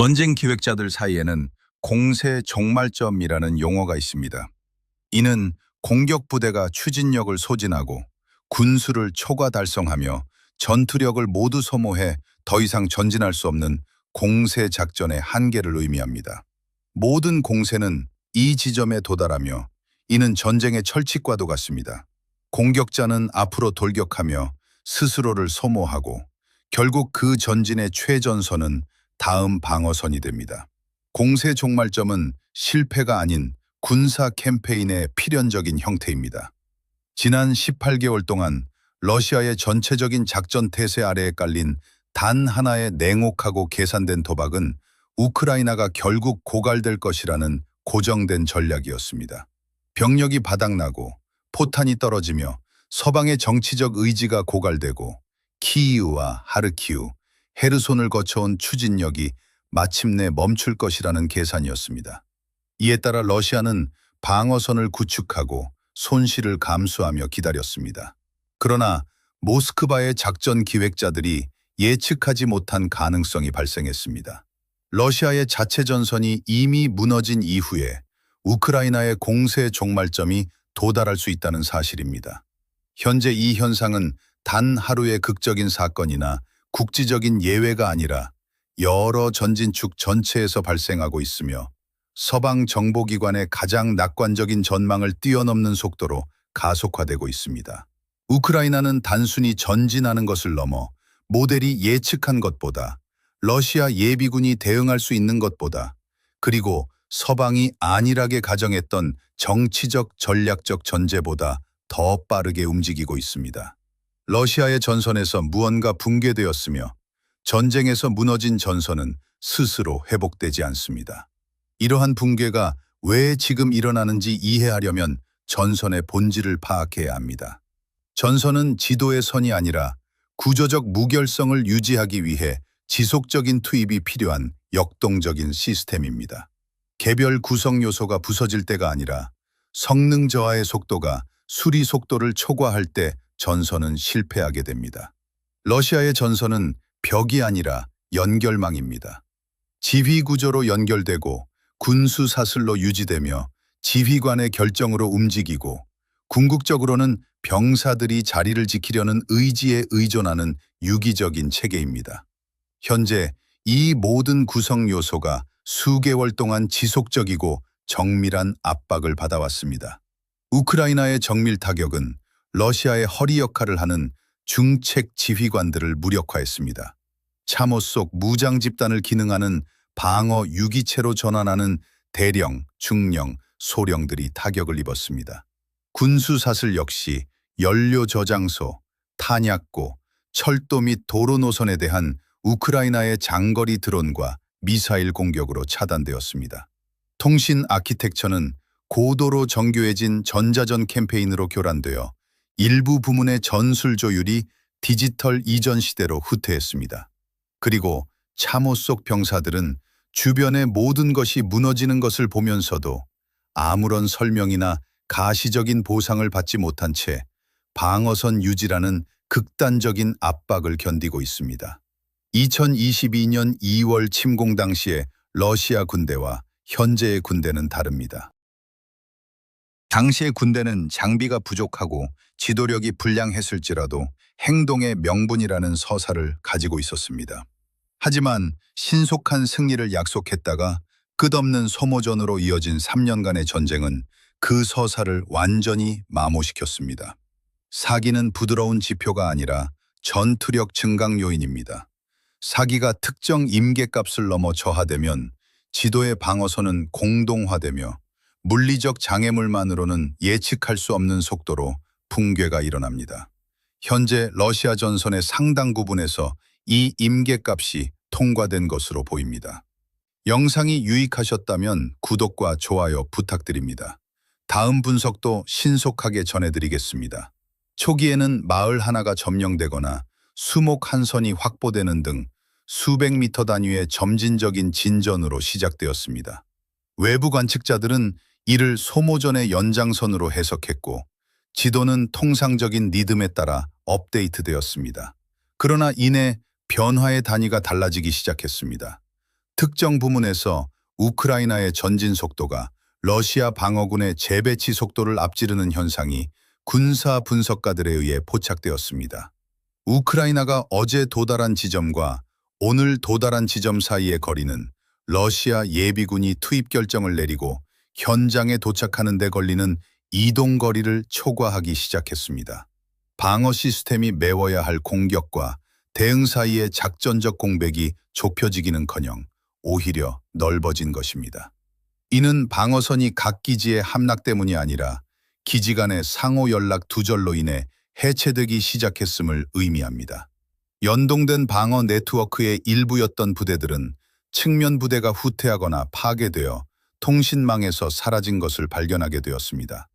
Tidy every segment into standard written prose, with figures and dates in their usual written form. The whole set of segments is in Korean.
전쟁 기획자들 사이에는 공세 종말점이라는 용어가 있습니다. 이는 공격 부대가 추진력을 소진하고 군수를 초과 달성하며 전투력을 모두 소모해 더 이상 전진할 수 없는 공세 작전의 한계를 의미합니다. 모든 공세는 이 지점에 도달하며 이는 전쟁의 철칙과도 같습니다. 공격자는 앞으로 돌격하며 스스로를 소모하고 결국 그 전진의 최전선은 다음 방어선이 됩니다. 공세 종말점은 실패가 아닌 군사 캠페인의 필연적인 형태입니다. 지난 18개월 동안 러시아의 전체적인 작전 태세 아래에 깔린 단 하나의 냉혹하고 계산된 도박은 우크라이나가 결국 고갈될 것이라는 고정된 전략이었습니다. 병력이 바닥나고 포탄이 떨어지며 서방의 정치적 의지가 고갈되고 키이우와 하르키우, 헤르손을 거쳐온 추진력이 마침내 멈출 것이라는 계산이었습니다. 이에 따라 러시아는 방어선을 구축하고 손실을 감수하며 기다렸습니다. 그러나 모스크바의 작전 기획자들이 예측하지 못한 가능성이 발생했습니다. 러시아의 자체 전선이 이미 무너진 이후에 우크라이나의 공세 종말점이 도달할 수 있다는 사실입니다. 현재 이 현상은 단 하루의 극적인 사건이나 국지적인 예외가 아니라 여러 전진축 전체에서 발생하고 있으며 서방 정보기관의 가장 낙관적인 전망을 뛰어넘는 속도로 가속화되고 있습니다. 우크라이나는 단순히 전진하는 것을 넘어 모델이 예측한 것보다, 러시아 예비군이 대응할 수 있는 것보다, 그리고 서방이 안일하게 가정했던 정치적 전략적 전제보다 더 빠르게 움직이고 있습니다. 러시아의 전선에서 무언가 붕괴되었으며 전쟁에서 무너진 전선은 스스로 회복되지 않습니다. 이러한 붕괴가 왜 지금 일어나는지 이해하려면 전선의 본질을 파악해야 합니다. 전선은 지도의 선이 아니라 구조적 무결성을 유지하기 위해 지속적인 투입이 필요한 역동적인 시스템입니다. 개별 구성 요소가 부서질 때가 아니라 성능 저하의 속도가 수리 속도를 초과할 때 전선은 실패하게 됩니다. 러시아의 전선은 벽이 아니라 연결망입니다. 지휘 구조로 연결되고 군수 사슬로 유지되며 지휘관의 결정으로 움직이고 궁극적으로는 병사들이 자리를 지키려는 의지에 의존하는 유기적인 체계입니다. 현재 이 모든 구성 요소가 수개월 동안 지속적이고 정밀한 압박을 받아왔습니다. 우크라이나의 정밀 타격은 러시아의 허리 역할을 하는 중책 지휘관들을 무력화했습니다. 참호 속 무장 집단을 기능하는 방어 유기체로 전환하는 대령, 중령, 소령들이 타격을 입었습니다. 군수 사슬 역시 연료 저장소, 탄약고, 철도 및 도로 노선에 대한 우크라이나의 장거리 드론과 미사일 공격으로 차단되었습니다. 통신 아키텍처는 고도로 정교해진 전자전 캠페인으로 교란되어 일부 부문의 전술 조율이 디지털 이전 시대로 후퇴했습니다. 그리고 참호 속 병사들은 주변의 모든 것이 무너지는 것을 보면서도 아무런 설명이나 가시적인 보상을 받지 못한 채 방어선 유지라는 극단적인 압박을 견디고 있습니다. 2022년 2월 침공 당시의 러시아 군대와 현재의 군대는 다릅니다. 당시의 군대는 장비가 부족하고 지도력이 불량했을지라도 행동의 명분이라는 서사를 가지고 있었습니다. 하지만 신속한 승리를 약속했다가 끝없는 소모전으로 이어진 3년간의 전쟁은 그 서사를 완전히 마모시켰습니다. 사기는 부드러운 지표가 아니라 전투력 증강 요인입니다. 사기가 특정 임계값을 넘어 저하되면 지도의 방어선은 공동화되며 물리적 장애물만으로는 예측할 수 없는 속도로 붕괴가 일어납니다. 현재 러시아 전선의 상당 부분에서 이 임계값이 통과된 것으로 보입니다. 영상이 유익하셨다면 구독과 좋아요 부탁드립니다. 다음 분석도 신속하게 전해드리겠습니다. 초기에는 마을 하나가 점령되거나 수목 한 선이 확보되는 등 수백 미터 단위의 점진적인 진전으로 시작되었습니다. 외부 관측자들은 이를 소모전의 연장선으로 해석했고 지도는 통상적인 리듬에 따라 업데이트되었습니다. 그러나 이내 변화의 단위가 달라지기 시작했습니다. 특정 부문에서 우크라이나의 전진 속도가 러시아 방어군의 재배치 속도를 앞지르는 현상이 군사 분석가들에 의해 포착되었습니다. 우크라이나가 어제 도달한 지점과 오늘 도달한 지점 사이의 거리는 러시아 예비군이 투입 결정을 내리고 현장에 도착하는 데 걸리는 이동 거리를 초과하기 시작했습니다. 방어 시스템이 메워야 할 공격과 대응 사이의 작전적 공백이 좁혀지기는커녕 오히려 넓어진 것입니다. 이는 방어선이 각 기지의 함락 때문이 아니라 기지 간의 상호 연락 두절로 인해 해체되기 시작했음을 의미합니다. 연동된 방어 네트워크의 일부였던 부대들은 측면 부대가 후퇴하거나 파괴되어 통신망에서 사라진 것을 발견하게 되었습니다.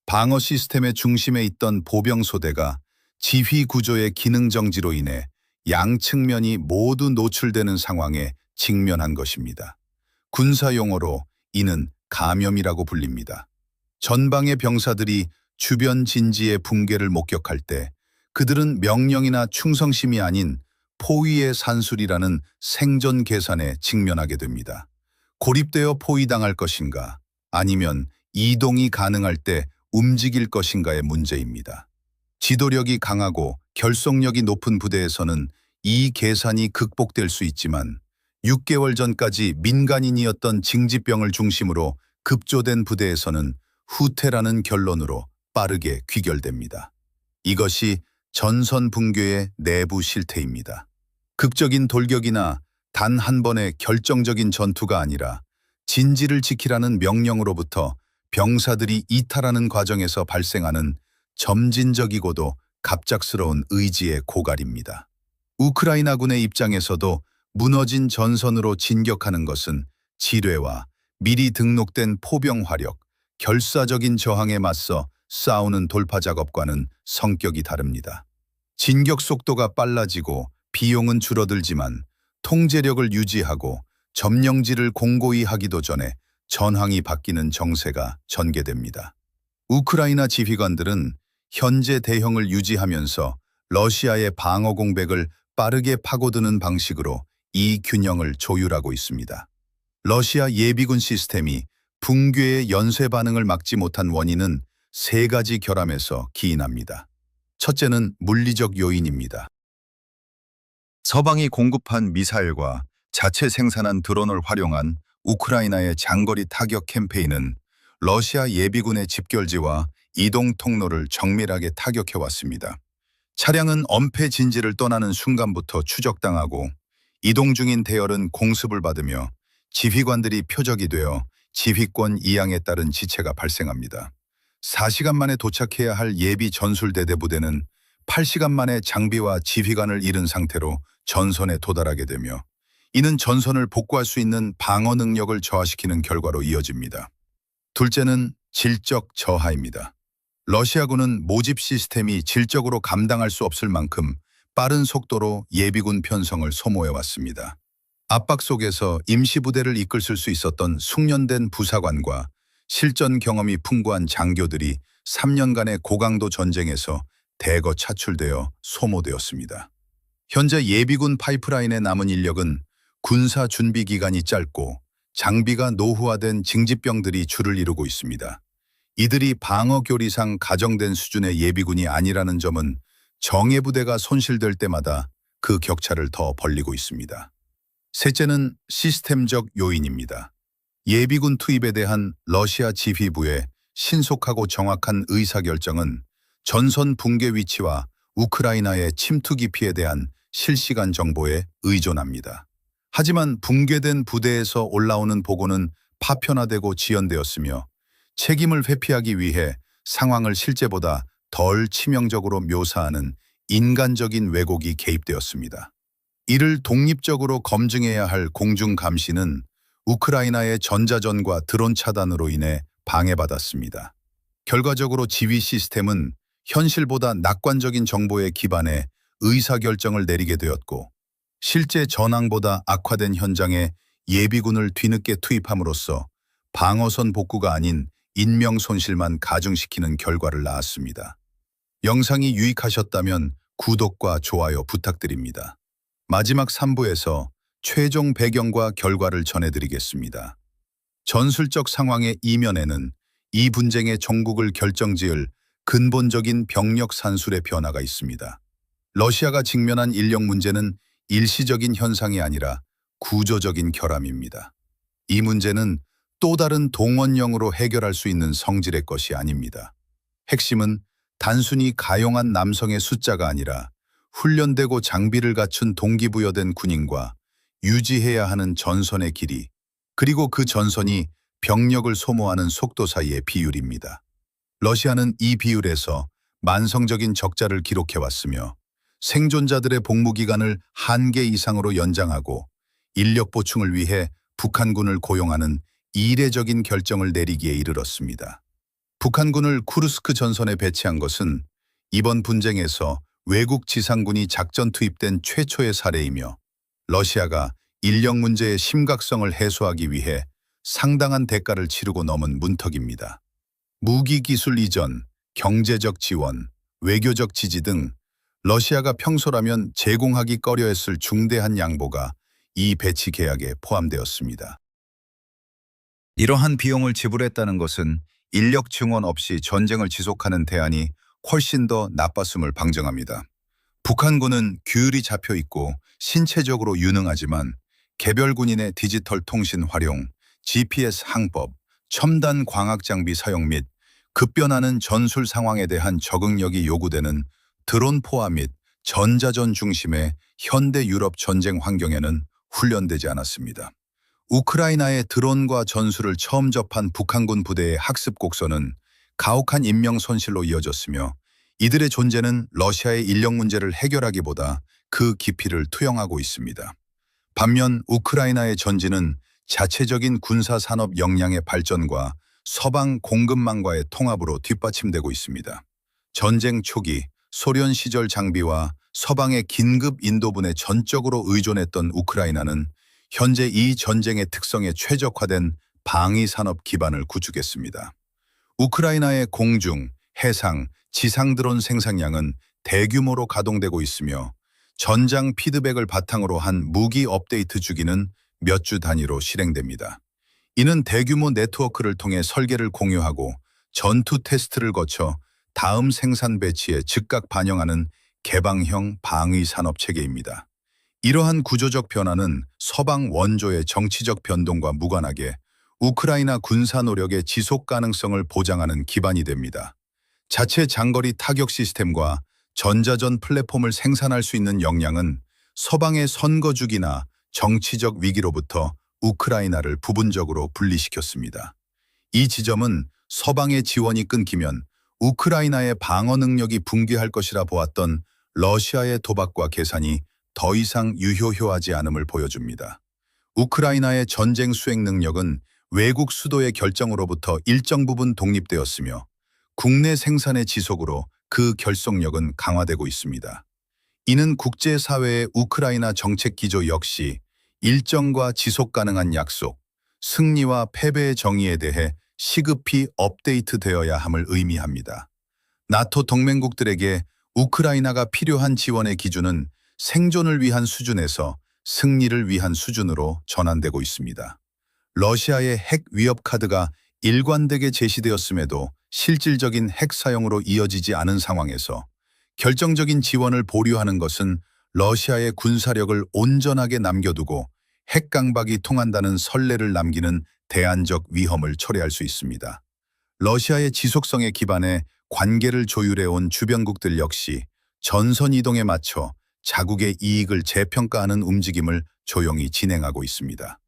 방어 시스템의 중심에 있던 보병소대가 지휘 구조의 기능 정지로 인해 양 측면이 모두 노출되는 상황에 직면한 것입니다. 군사 용어로 이는 감염이라고 불립니다. 전방의 병사들이 주변 진지의 붕괴를 목격할 때 그들은 명령이나 충성심이 아닌 포위의 산술이라는 생존 계산에 직면하게 됩니다. 고립되어 포위당할 것인가 아니면 이동이 가능할 때 움직일 것인가의 문제입니다. 지도력이 강하고 결속력이 높은 부대에서는 이 계산이 극복될 수 있지만 6개월 전까지 민간인이었던 징집병을 중심으로 급조된 부대에서는 후퇴라는 결론으로 빠르게 귀결됩니다. 이것이 전선 붕괴의 내부 실태입니다. 극적인 돌격이나 단 한 번의 결정적인 전투가 아니라 진지를 지키라는 명령으로부터 병사들이 이탈하는 과정에서 발생하는 점진적이고도 갑작스러운 의지의 고갈입니다. 우크라이나군의 입장에서도 무너진 전선으로 진격하는 것은 지뢰와 미리 등록된 포병 화력, 결사적인 저항에 맞서 싸우는 돌파 작업과는 성격이 다릅니다. 진격 속도가 빨라지고 비용은 줄어들지만 통제력을 유지하고 점령지를 공고히 하기도 전에 전황이 바뀌는 정세가 전개됩니다. 우크라이나 지휘관들은 현재 대형을 유지하면서 러시아의 방어 공백을 빠르게 파고드는 방식으로 이 균형을 조율하고 있습니다. 러시아 예비군 시스템이 붕괴의 연쇄 반응을 막지 못한 원인은 세 가지 결함에서 기인합니다. 첫째는 물리적 요인입니다. 서방이 공급한 미사일과 자체 생산한 드론을 활용한 우크라이나의 장거리 타격 캠페인은 러시아 예비군의 집결지와 이동 통로를 정밀하게 타격해왔습니다. 차량은 엄폐 진지를 떠나는 순간부터 추적당하고 이동 중인 대열은 공습을 받으며 지휘관들이 표적이 되어 지휘권 이양에 따른 지체가 발생합니다. 4시간 만에 도착해야 할 예비 전술대대 부대는 8시간 만에 장비와 지휘관을 잃은 상태로 전선에 도달하게 되며 이는 전선을 복구할 수 있는 방어 능력을 저하시키는 결과로 이어집니다. 둘째는 질적 저하입니다. 러시아군은 모집 시스템이 질적으로 감당할 수 없을 만큼 빠른 속도로 예비군 편성을 소모해왔습니다. 압박 속에서 임시부대를 이끌 수 있었던 숙련된 부사관과 실전 경험이 풍부한 장교들이 3년간의 고강도 전쟁에서 대거 차출되어 소모되었습니다. 현재 예비군 파이프라인에 남은 인력은 군사 준비 기간이 짧고 장비가 노후화된 징집병들이 줄을 이루고 있습니다. 이들이 방어 교리상 가정된 수준의 예비군이 아니라는 점은 정예부대가 손실될 때마다 그 격차를 더 벌리고 있습니다. 셋째는 시스템적 요인입니다. 예비군 투입에 대한 러시아 지휘부의 신속하고 정확한 의사결정은 전선 붕괴 위치와 우크라이나의 침투 깊이에 대한 실시간 정보에 의존합니다. 하지만 붕괴된 부대에서 올라오는 보고는 파편화되고 지연되었으며 책임을 회피하기 위해 상황을 실제보다 덜 치명적으로 묘사하는 인간적인 왜곡이 개입되었습니다. 이를 독립적으로 검증해야 할 공중 감시는 우크라이나의 전자전과 드론 차단으로 인해 방해받았습니다. 결과적으로 지휘 시스템은 현실보다 낙관적인 정보에 기반해 의사결정을 내리게 되었고 실제 전황보다 악화된 현장에 예비군을 뒤늦게 투입함으로써 방어선 복구가 아닌 인명 손실만 가중시키는 결과를 낳았습니다. 영상이 유익하셨다면 구독과 좋아요 부탁드립니다. 마지막 3부에서 최종 배경과 결과를 전해드리겠습니다. 전술적 상황의 이면에는 이 분쟁의 종국을 결정지을 근본적인 병력 산술의 변화가 있습니다. 러시아가 직면한 인력 문제는 일시적인 현상이 아니라 구조적인 결함입니다. 이 문제는 또 다른 동원령으로 해결할 수 있는 성질의 것이 아닙니다. 핵심은 단순히 가용한 남성의 숫자가 아니라 훈련되고 장비를 갖춘 동기부여된 군인과 유지해야 하는 전선의 길이, 그리고 그 전선이 병력을 소모하는 속도 사이의 비율입니다. 러시아는 이 비율에서 만성적인 적자를 기록해왔으며 생존자들의 복무 기간을 한계 이상으로 연장하고 인력 보충을 위해 북한군을 고용하는 이례적인 결정을 내리기에 이르렀습니다. 북한군을 쿠르스크 전선에 배치한 것은 이번 분쟁에서 외국 지상군이 작전 투입된 최초의 사례이며 러시아가 인력 문제의 심각성을 해소하기 위해 상당한 대가를 치르고 넘은 문턱입니다. 무기 기술 이전, 경제적 지원, 외교적 지지 등 러시아가 평소라면 제공하기 꺼려했을 중대한 양보가 이 배치 계약에 포함되었습니다. 이러한 비용을 지불했다는 것은 인력 증원 없이 전쟁을 지속하는 대안이 훨씬 더 나빴음을 방증합니다. 북한군은 규율이 잡혀 있고 신체적으로 유능하지만 개별 군인의 디지털 통신 활용, GPS 항법, 첨단 광학 장비 사용 및 급변하는 전술 상황에 대한 적응력이 요구되는 드론 포화 및 전자전 중심의 현대 유럽 전쟁 환경에는 훈련되지 않았습니다. 우크라이나의 드론과 전술을 처음 접한 북한군 부대의 학습 곡선은 가혹한 인명 손실로 이어졌으며 이들의 존재는 러시아의 인력 문제를 해결하기보다 그 깊이를 투영하고 있습니다. 반면 우크라이나의 전진은 자체적인 군사산업 역량의 발전과 서방 공급망과의 통합으로 뒷받침되고 있습니다. 전쟁 초기 소련 시절 장비와 서방의 긴급 인도분에 전적으로 의존했던 우크라이나는 현재 이 전쟁의 특성에 최적화된 방위산업 기반을 구축했습니다. 우크라이나의 공중, 해상, 지상 드론 생산량은 대규모로 가동되고 있으며 전장 피드백을 바탕으로 한 무기 업데이트 주기는 몇 주 단위로 실행됩니다. 이는 대규모 네트워크를 통해 설계를 공유하고 전투 테스트를 거쳐 다음 생산 배치에 즉각 반영하는 개방형 방위산업 체계입니다. 이러한 구조적 변화는 서방 원조의 정치적 변동과 무관하게 우크라이나 군사 노력의 지속 가능성을 보장하는 기반이 됩니다. 자체 장거리 타격 시스템과 전자전 플랫폼을 생산할 수 있는 역량은 서방의 선거주기나 정치적 위기로부터 우크라이나를 부분적으로 분리시켰습니다. 이 지점은 서방의 지원이 끊기면 우크라이나의 방어 능력이 붕괴할 것이라 보았던 러시아의 도박과 계산이 더 이상 유효효하지 않음을 보여줍니다. 우크라이나의 전쟁 수행 능력은 외국 수도의 결정으로부터 일정 부분 독립되었으며 국내 생산의 지속으로 그 결속력은 강화되고 있습니다. 이는 국제사회의 우크라이나 정책 기조 역시 일정과 지속 가능한 약속, 승리와 패배의 정의에 대해 시급히 업데이트되어야 함을 의미합니다. 나토 동맹국들에게 우크라이나가 필요한 지원의 기준은 생존을 위한 수준에서 승리를 위한 수준으로 전환되고 있습니다. 러시아의 핵 위협 카드가 일관되게 제시되었음에도 실질적인 핵 사용으로 이어지지 않은 상황에서 결정적인 지원을 보류하는 것은 러시아의 군사력을 온전하게 남겨두고 핵 강박이 통한다는 선례를 남기는 대안적 위험을 초래할 수 있습니다. 러시아의 지속성에 기반해 관계를 조율해온 주변국들 역시 전선 이동에 맞춰 자국의 이익을 재평가하는 움직임을 조용히 진행하고 있습니다.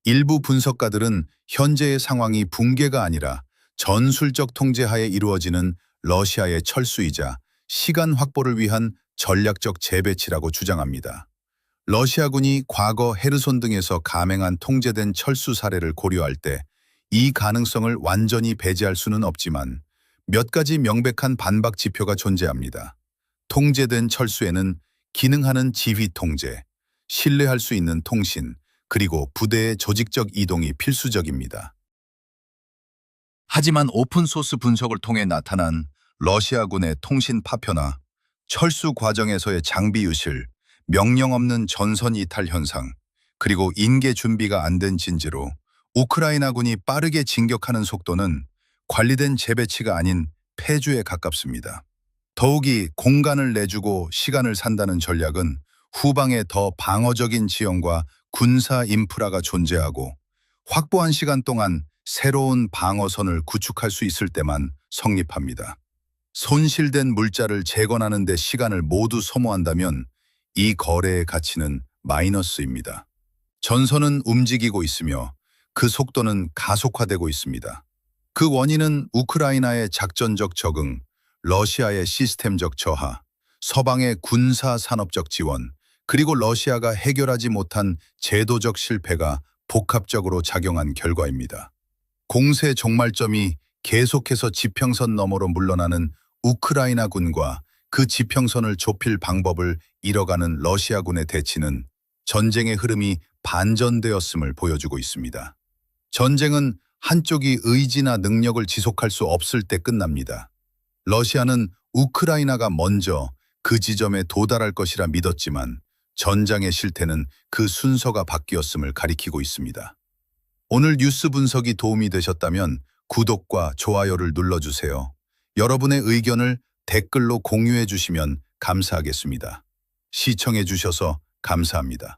일부 분석가들은 현재의 상황이 붕괴가 아니라 전술적 통제하에 이루어지는 러시아의 철수이자 시간 확보를 위한 전략적 재배치라고 주장합니다. 러시아군이 과거 헤르손 등에서 감행한 통제된 철수 사례를 고려할 때 이 가능성을 완전히 배제할 수는 없지만 몇 가지 명백한 반박 지표가 존재합니다. 통제된 철수에는 기능하는 지휘 통제, 신뢰할 수 있는 통신, 그리고 부대의 조직적 이동이 필수적입니다. 하지만 오픈소스 분석을 통해 나타난 러시아군의 통신 파편화, 철수 과정에서의 장비 유실, 명령 없는 전선 이탈 현상, 그리고 인계 준비가 안 된 진지로 우크라이나군이 빠르게 진격하는 속도는 관리된 재배치가 아닌 폐주에 가깝습니다. 더욱이 공간을 내주고 시간을 산다는 전략은 후방에 더 방어적인 지형과 군사 인프라가 존재하고 확보한 시간 동안 새로운 방어선을 구축할 수 있을 때만 성립합니다. 손실된 물자를 재건하는 데 시간을 모두 소모한다면 이 거래의 가치는 마이너스입니다. 전선은 움직이고 있으며 그 속도는 가속화되고 있습니다. 그 원인은 우크라이나의 작전적 적응, 러시아의 시스템적 저하, 서방의 군사 산업적 지원, 그리고 러시아가 해결하지 못한 제도적 실패가 복합적으로 작용한 결과입니다. 공세 종말점이 계속해서 지평선 너머로 물러나는 우크라이나군과 그 지평선을 좁힐 방법을 잃어가는 러시아군의 대치는 전쟁의 흐름이 반전되었음을 보여주고 있습니다. 전쟁은 한쪽이 의지나 능력을 지속할 수 없을 때 끝납니다. 러시아는 우크라이나가 먼저 그 지점에 도달할 것이라 믿었지만 전장의 실태는 그 순서가 바뀌었음을 가리키고 있습니다. 오늘 뉴스 분석이 도움이 되셨다면 구독과 좋아요를 눌러주세요. 여러분의 의견을 댓글로 공유해 주시면 감사하겠습니다. 시청해 주셔서 감사합니다.